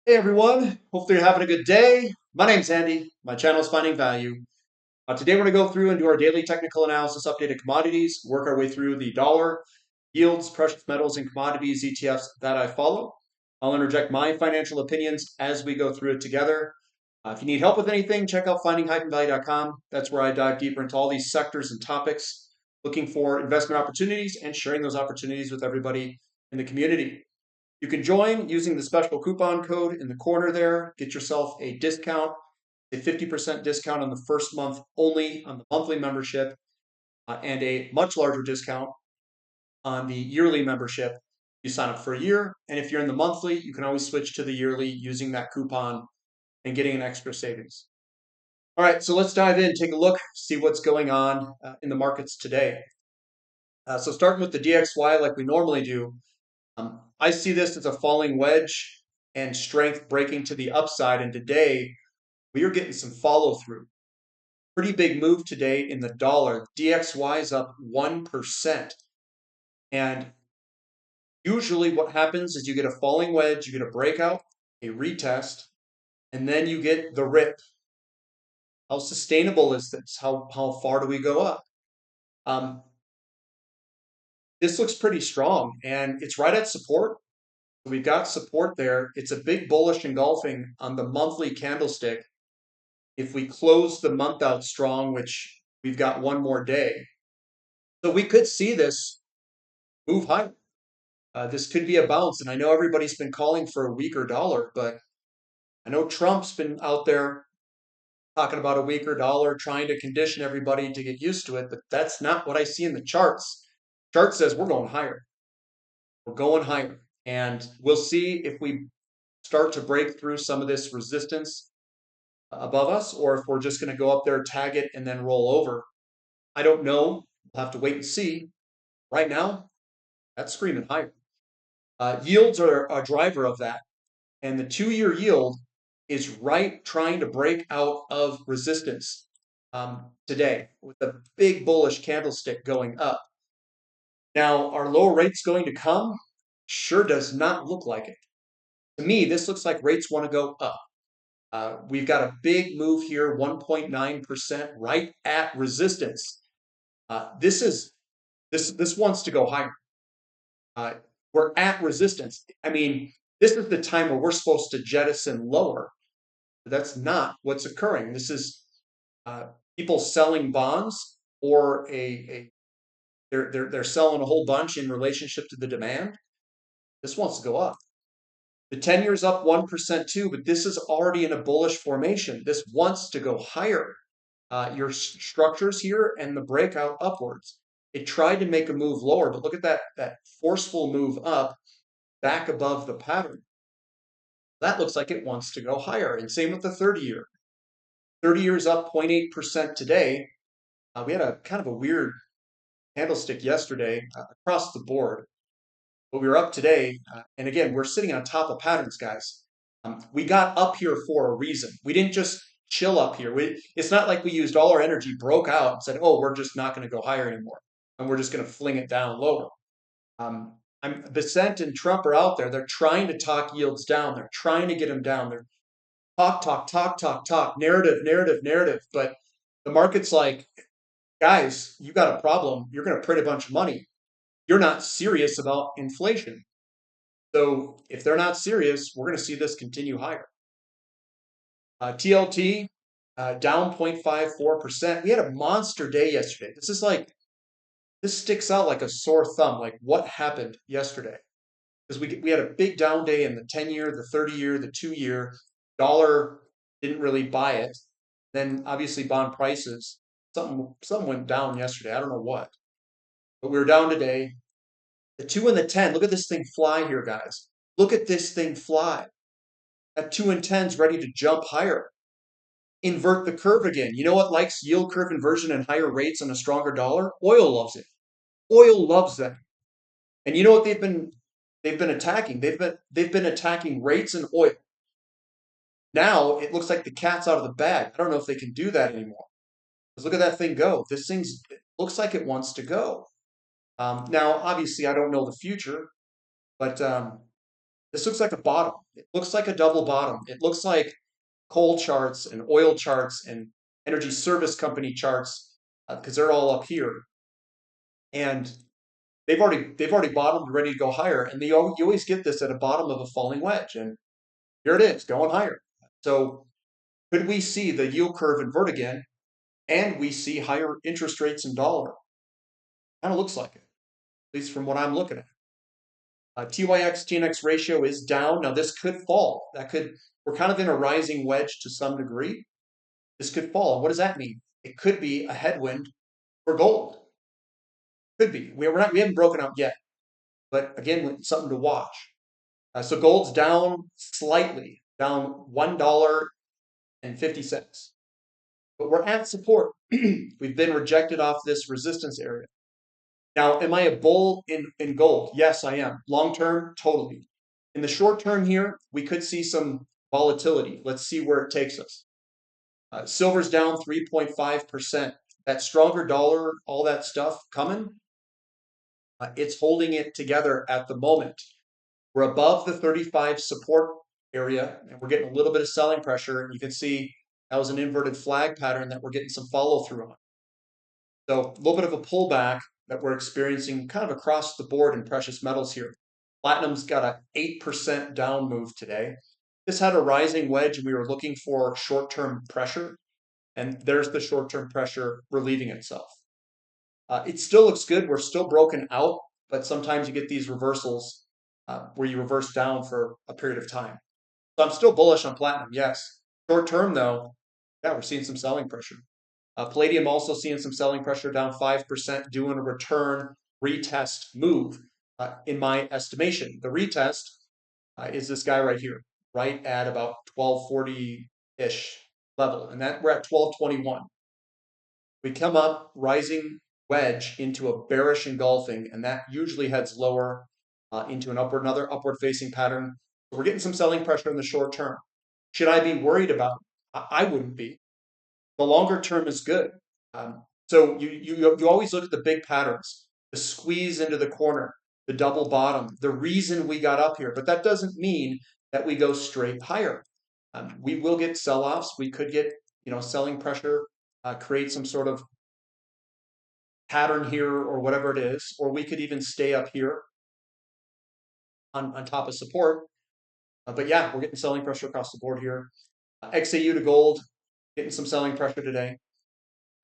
Hey everyone, hopefully you're having a good day. My name's Andy. My channel is Finding Value. Today we're going to go through and do our daily technical analysis updated commodities, work our way through the dollar, yields, precious metals, and commodities ETFs that I follow. I'll interject my financial opinions as we go through it together. If you need help with anything, check out finding-value.com. That's where I dive deeper into all these sectors and topics, looking for investment opportunities and sharing those opportunities with everybody in the community. You can join using the special coupon code in the corner there. Get yourself a discount, a 50% discount on the first month only on the monthly membership, and a much larger discount on the yearly membership. You sign up for a year, and if you're in the monthly, you can always switch to the yearly using that coupon and getting an extra savings. All right, so let's dive in, take a look, see what's going on in the markets today. So starting with the DXY like we normally do, I see this as a falling wedge and strength breaking to the upside. And today we are getting some follow through. Pretty big move today in the dollar. DXY is up 1%. And usually what happens is you get a falling wedge, you get a breakout, a retest, and then you get the rip. How sustainable is this? How far do we go up? Um, this looks pretty strong and it's right at support. We've got support there. It's a big bullish engulfing on the monthly candlestick. If we close the month out strong, which we've got one more day, so we could see this move higher. This could be a bounce, and I know everybody's been calling for a weaker dollar, but I know Trump's been out there talking about a weaker dollar, trying to condition everybody to get used to it, but that's not what I see in the charts. Chart says we're going higher. We're going higher, and we'll see if we start to break through some of this resistance above us, or if we're just going to go up there, tag it, and then roll over. I don't know. We'll have to wait and see. Right now, that's screaming higher. Yields are a driver of that. And the 2-year yield is right trying to break out of resistance today with a big bullish candlestick going up. Now, are lower rates going to come? Sure does not look like it. To me, this looks like rates want to go up. We've got a big move here, 1.9%, right at resistance. This wants to go higher. We're at resistance. I mean, this is the time where we're supposed to jettison lower. But that's not what's occurring. This is uh, people selling bonds, or they're selling a whole bunch in relationship to the demand. This wants to go up. The 10-year's up 1% too, but this is already in a bullish formation. This wants to go higher. Your structures here and the breakout upwards. It tried to make a move lower, but look at that forceful move up back above the pattern. That looks like it wants to go higher. And same with the 30-year. 30 years up 0.8% today. We had a kind of a weird candlestick yesterday across the board, but we were up today. And again, we're sitting on top of patterns, guys. We got up here for a reason. We didn't just chill up here. It's not like we used all our energy, broke out, and said, oh, we're just not going to go higher anymore. And we're just going to fling it down lower. Besant and Trump are out there. They're trying to talk yields down. They're trying to get them down. They're talk, narrative. But the market's like, guys, you got a problem. You're going to print a bunch of money. You're not serious about inflation. So if they're not serious, we're going to see this continue higher. TLT down 0.54%. We had a monster day yesterday. This sticks out like a sore thumb. Like, what happened yesterday? Because we had a big down day in the 10-year, the 30-year, the 2-year. Dollar didn't really buy it. Then obviously bond prices, something went down yesterday. I don't know what, but we were down today. The 2 and the 10. Look at this thing fly here, guys. Look at this thing fly. That 2 and 10's ready to jump higher. Invert the curve again. You know what likes yield curve inversion and higher rates and a stronger dollar? Oil loves it. Oil loves them. And you know what they've been attacking? They've been attacking rates and oil. Now it looks like the cat's out of the bag. I don't know if they can do that anymore. Because look at that thing go. It looks like it wants to go. Now, obviously, I don't know the future, but This looks like a bottom. It looks like a double bottom. It looks like coal charts and oil charts and energy service company charts because they're all up here. And they've already bottomed, ready to go higher. And you always get this at a bottom of a falling wedge. And here it is, going higher. So could we see the yield curve invert again and we see higher interest rates in dollar? Kind of looks like it, at least from what I'm looking at. TYX TNX ratio is down. Now this could fall. We're kind of in a rising wedge to some degree. This could fall. What does that mean? It could be a headwind for gold. Could be. We haven't broken out yet, but again, something to watch. So gold's down slightly, down $1.50, but we're at support. We've been rejected off this resistance area. Now, am I a bull in gold? Yes, I am. Long term, totally. In the short term here, we could see some volatility. Let's see where it takes us. Silver's down 3.5%. That stronger dollar, all that stuff coming, it's holding it together at the moment. We're above the 35 support area, and we're getting a little bit of selling pressure. And you can see that was an inverted flag pattern that we're getting some follow through on. So a little bit of a pullback that we're experiencing kind of across the board in precious metals here. Platinum's got an 8% down move today. This had a rising wedge and we were looking for short-term pressure, and there's the short-term pressure relieving itself. It still looks good. We're still broken out, but sometimes you get these reversals where you reverse down for a period of time. So I'm still bullish on platinum, yes. Short-term though, yeah, we're seeing some selling pressure. Palladium also seeing some selling pressure, down 5%, doing a return retest move in my estimation. The retest is this guy right here, right at about 1240-ish level, and that we're at 1221. We come up rising wedge into a bearish engulfing, and that usually heads lower into another upward facing pattern. So we're getting some selling pressure in the short term. Should I be worried about it? I wouldn't be. The longer term is good. So you always look at the big patterns, the squeeze into the corner, the double bottom, the reason we got up here. But that doesn't mean that we go straight higher. We will get sell-offs. We could get selling pressure, create some sort of pattern here or whatever it is, or we could even stay up here on top of support. But yeah, we're getting selling pressure across the board here. XAU to gold, getting some selling pressure today.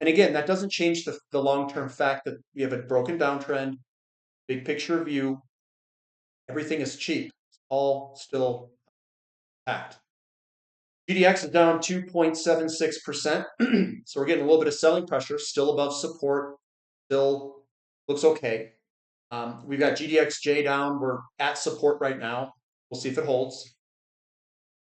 And again, that doesn't change the long-term fact that we have a broken downtrend, big picture view. Everything is cheap. It's all still packed. GDX is down 2.76%. So we're getting a little bit of selling pressure, still above support, still looks okay. We've got GDXJ down. We're at support right now. We'll see if it holds.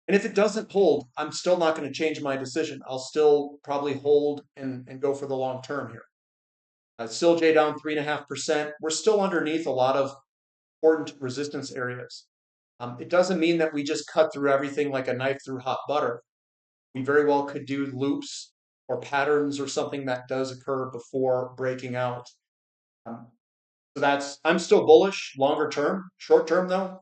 And if it doesn't hold, I'm still not going to change my decision. I'll still probably hold and go for the long term here. SILJ down 3.5%. We're still underneath a lot of important resistance areas. It doesn't mean that we just cut through everything like a knife through hot butter. We very well could do loops or patterns or something that does occur before breaking out. I'm still bullish longer term. Short term though,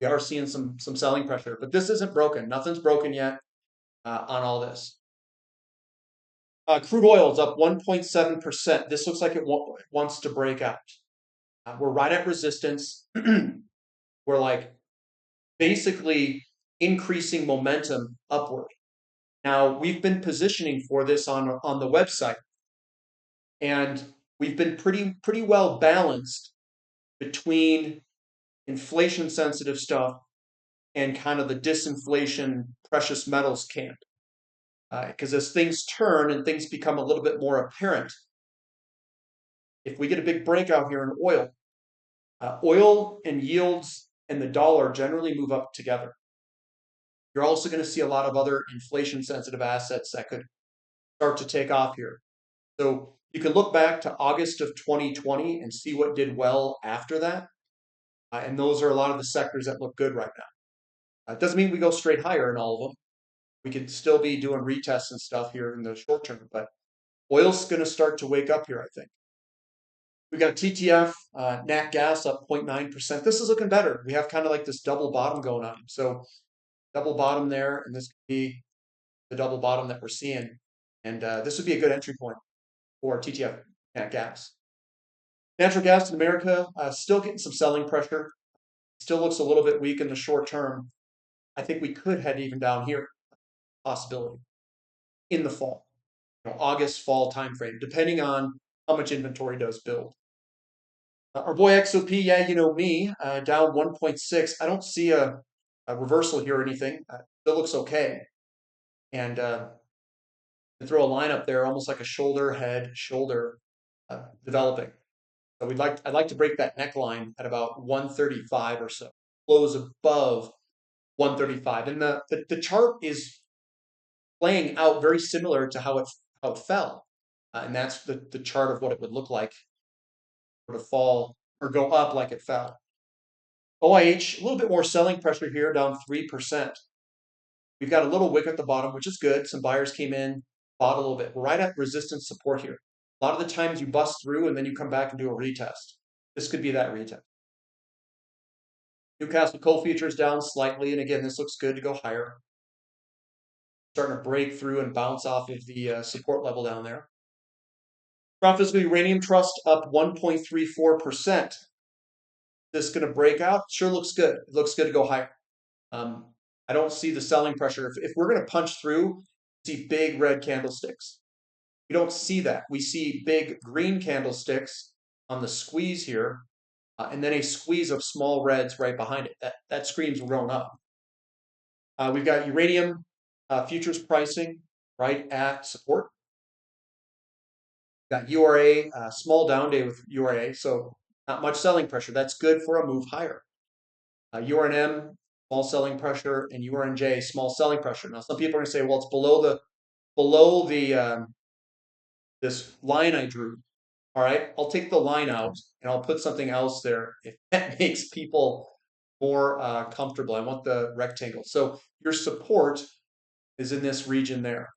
we are seeing some selling pressure, but this isn't broken. Nothing's broken yet on all this. Crude oil is up 1.7%. This looks like it wants to break out. We're right at resistance. We're like basically increasing momentum upward. Now, we've been positioning for this on the website, and we've been pretty well balanced between inflation sensitive stuff and kind of the disinflation precious metals camp. Because as things turn and things become a little bit more apparent, if we get a big breakout here in oil and yields and the dollar generally move up together. You're also going to see a lot of other inflation sensitive assets that could start to take off here. So you can look back to August of 2020 and see what did well after that. And those are a lot of the sectors that look good right now. It doesn't mean we go straight higher in all of them. We could still be doing retests and stuff here in the short term, but oil's going to start to wake up here, I think. We got TTF, nat gas up 0.9%. This is looking better. We have kind of like this double bottom going on. So double bottom there, and this could be the double bottom that we're seeing. And this would be a good entry point for TTF nat gas. Natural gas in America, still getting some selling pressure. Still looks a little bit weak in the short term. I think we could head even down here, possibility, in the fall, August, fall timeframe, depending on how much inventory does build. Our boy XOP, yeah, you know me, down 1.6. I don't see a reversal here or anything. Still looks okay. And throw a line up there, almost like a shoulder, head, shoulder developing. So I'd like to break that neckline at about 135 or so. Close above 135. And the chart is playing out very similar to how it fell. And that's the chart of what it would look like to fall or go up like it fell. OIH, a little bit more selling pressure here, down 3%. We've got a little wick at the bottom, which is good. Some buyers came in, bought a little bit. We're right at resistance support here. A lot of the times you bust through and then you come back and do a retest. This could be that retest. Newcastle coal futures down slightly. And again, this looks good to go higher. Starting to break through and bounce off of the support level down there. Crown Physical Uranium Trust up 1.34%. This going to break out? Sure looks good. It looks good to go higher. I don't see the selling pressure. If we're going to punch through, see big red candlesticks. We don't see that. We see big green candlesticks on the squeeze here, and then a squeeze of small reds right behind it. That screams grown up. We've got uranium futures pricing right at support. Got URA, small down day with URA, so not much selling pressure. That's good for a move higher. URNM, small selling pressure, and URNJ, small selling pressure. Now, some people are going to say, well, it's below the this line I drew. All right, I'll take the line out and I'll put something else there if that makes people more comfortable. I want the rectangle. So your support is in this region there.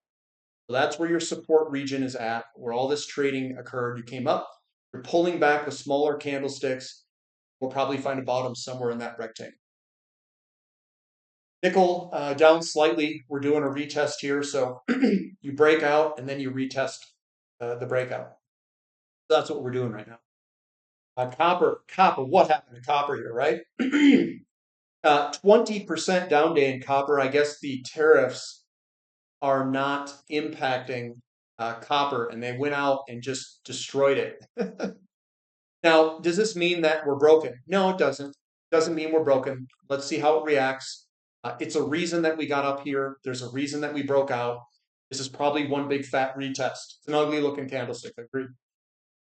So that's where your support region is at, where all this trading occurred. You came up, you're pulling back with smaller candlesticks. We'll probably find a bottom somewhere in that rectangle. Nickel down slightly. We're doing a retest here. So you break out and then you retest the breakout. So that's what we're doing right now. Copper, what happened to copper here, right? 20% down day in copper. I guess the tariffs are not impacting copper, and they went out and just destroyed it. Now, does this mean that we're broken? No, it doesn't. It doesn't mean we're broken. Let's see how it reacts. It's a reason that we got up here. There's a reason that we broke out. This is probably one big fat retest. It's an ugly looking candlestick, I agree.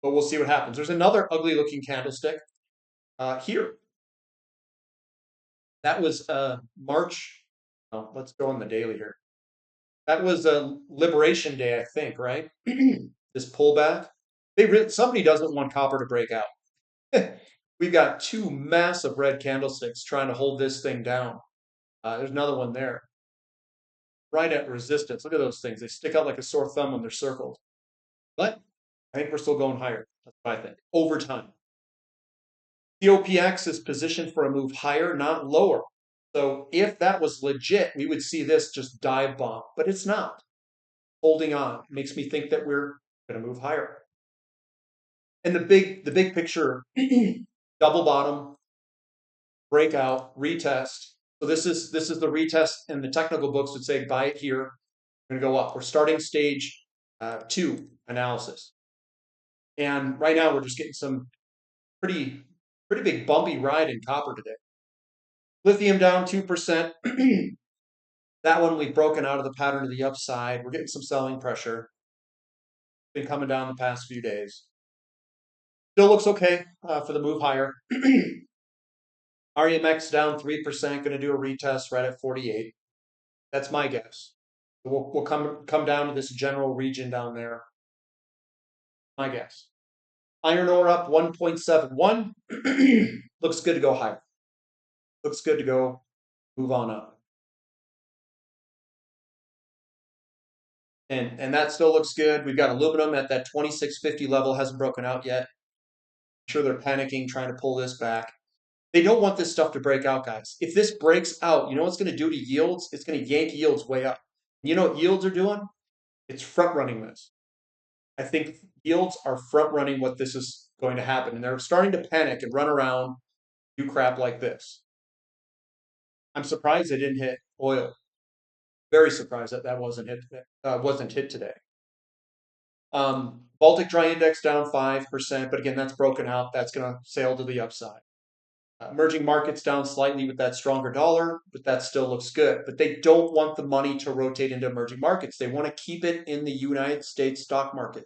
But we'll see what happens. There's another ugly looking candlestick here. That was March. Oh, let's go on the daily here. That was a Liberation Day, I think, right? This pullback. Somebody doesn't want copper to break out. We've got two massive red candlesticks trying to hold this thing down. There's another one there. Right at resistance. Look at those things. They stick out like a sore thumb when they're circled. But I think we're still going higher. That's what I think. Over time. COPX is positioned for a move higher, not lower. So if that was legit, we would see this just dive bomb. But it's not. Holding on. Makes me think that we're going to move higher. And the big picture, double bottom, breakout, retest. So this is the retest, and the technical books would say buy it here. We're going to go up. We're starting stage 2 analysis. And right now we're just getting some pretty big bumpy ride in copper today. Lithium down 2%. That one we've broken out of the pattern to the upside. We're getting some selling pressure. Been coming down the past few days. Still looks okay for the move higher. REMX down 3%, going to do a retest right at 48. That's my guess. We'll come down to this general region down there. My guess. Iron ore up 1.71. Looks good to go higher. Looks good to go move on up. And that still looks good. We've got aluminum at that 2650 level, hasn't broken out yet. sure they're panicking, trying to pull this back. They don't want this stuff to break out, guys. If this breaks out, you know what it's going to do to yields? It's going to yank yields way up. You know what yields are doing? It's front running this. I think yields are front running what this is going to happen, and they're starting to panic and run around, do crap like this. I'm surprised they didn't hit oil. Very surprised that that wasn't hit today. Baltic Dry Index down 5%, but again, that's broken out. That's going to sail to the upside. Emerging markets down slightly with that stronger dollar, but that still looks good. But they don't want the money to rotate into emerging markets. They want to keep it in the United States stock market.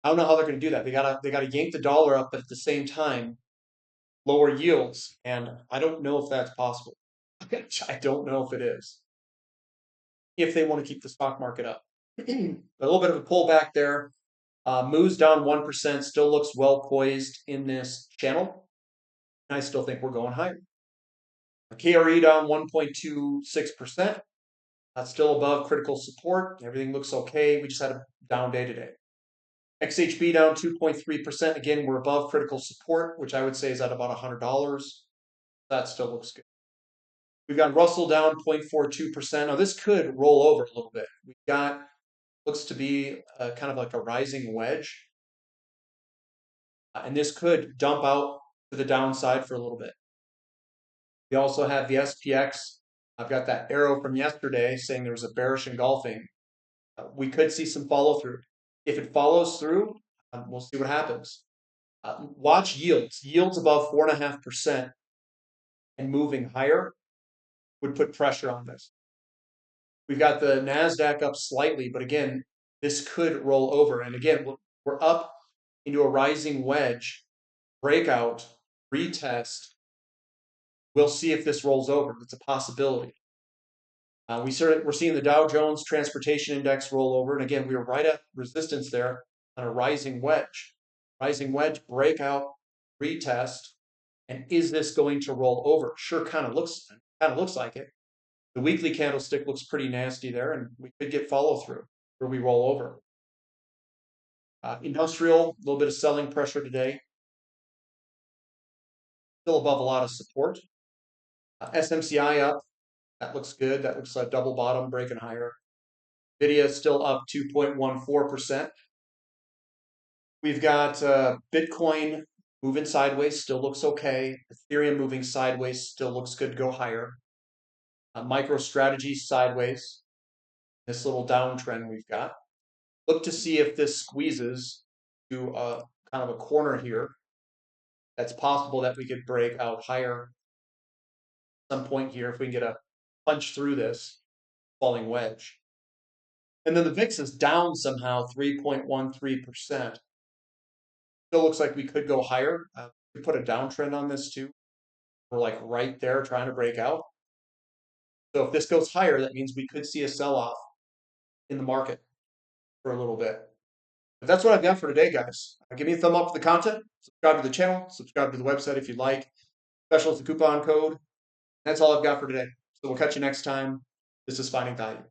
I don't know how they're going to do that. They gotta yank the dollar up, but at the same time lower yields, and I don't know if that's possible. I don't know if it is. If they want to keep the stock market up, a little bit of a pullback there. Moves down 1%, still looks well poised in this channel. I still think we're going higher. KRE down 1.26%. That's still above critical support. Everything looks okay. We just had a down day today. XHB down 2.3%. Again, we're above critical support, which I would say is at about $100. That still looks good. We've got Russell down 0.42%. Now, this could roll over a little bit. We've got, looks to be kind of like a rising wedge. And this could dump out to the downside for a little bit. We also have the SPX. I've got that arrow from yesterday saying there was a bearish engulfing. We could see some follow through. If it follows through, we'll see what happens. Watch yields. Yields above 4.5% and moving higher would put pressure on this. We've got the NASDAQ up slightly, but again, this could roll over. And again, we're up into a rising wedge, breakout, retest. We'll see if this rolls over. It's a possibility. We're seeing the Dow Jones Transportation Index roll over. And again, we were right at resistance there on a rising wedge. Rising wedge, breakout, retest. And is this going to roll over? Sure, kind of looks like it. The weekly candlestick looks pretty nasty there, and we could get follow through where we roll over. Industrial, a little bit of selling pressure today. Still above a lot of support. SMCI up. That looks good. That looks like double bottom breaking higher. Nvidia is still up 2.14%. We've got Bitcoin moving sideways, still looks okay. Ethereum moving sideways, still looks good to go higher. MicroStrategy sideways. This little downtrend we've got. Look to see if this squeezes to kind of a corner here. That's possible that we could break out higher at some point here if we can get a punch through this falling wedge. And then the VIX is down somehow 3.13%. Still looks like we could go higher. We put a downtrend on this too. We're like right there trying to break out. So if this goes higher, that means we could see a sell-off in the market for a little bit. But that's what I've got for today, guys. Give me a thumb up for the content. Subscribe to the channel. Subscribe to the website if you'd like. Special is the coupon code. That's all I've got for today. So we'll catch you next time. This is Finding Value.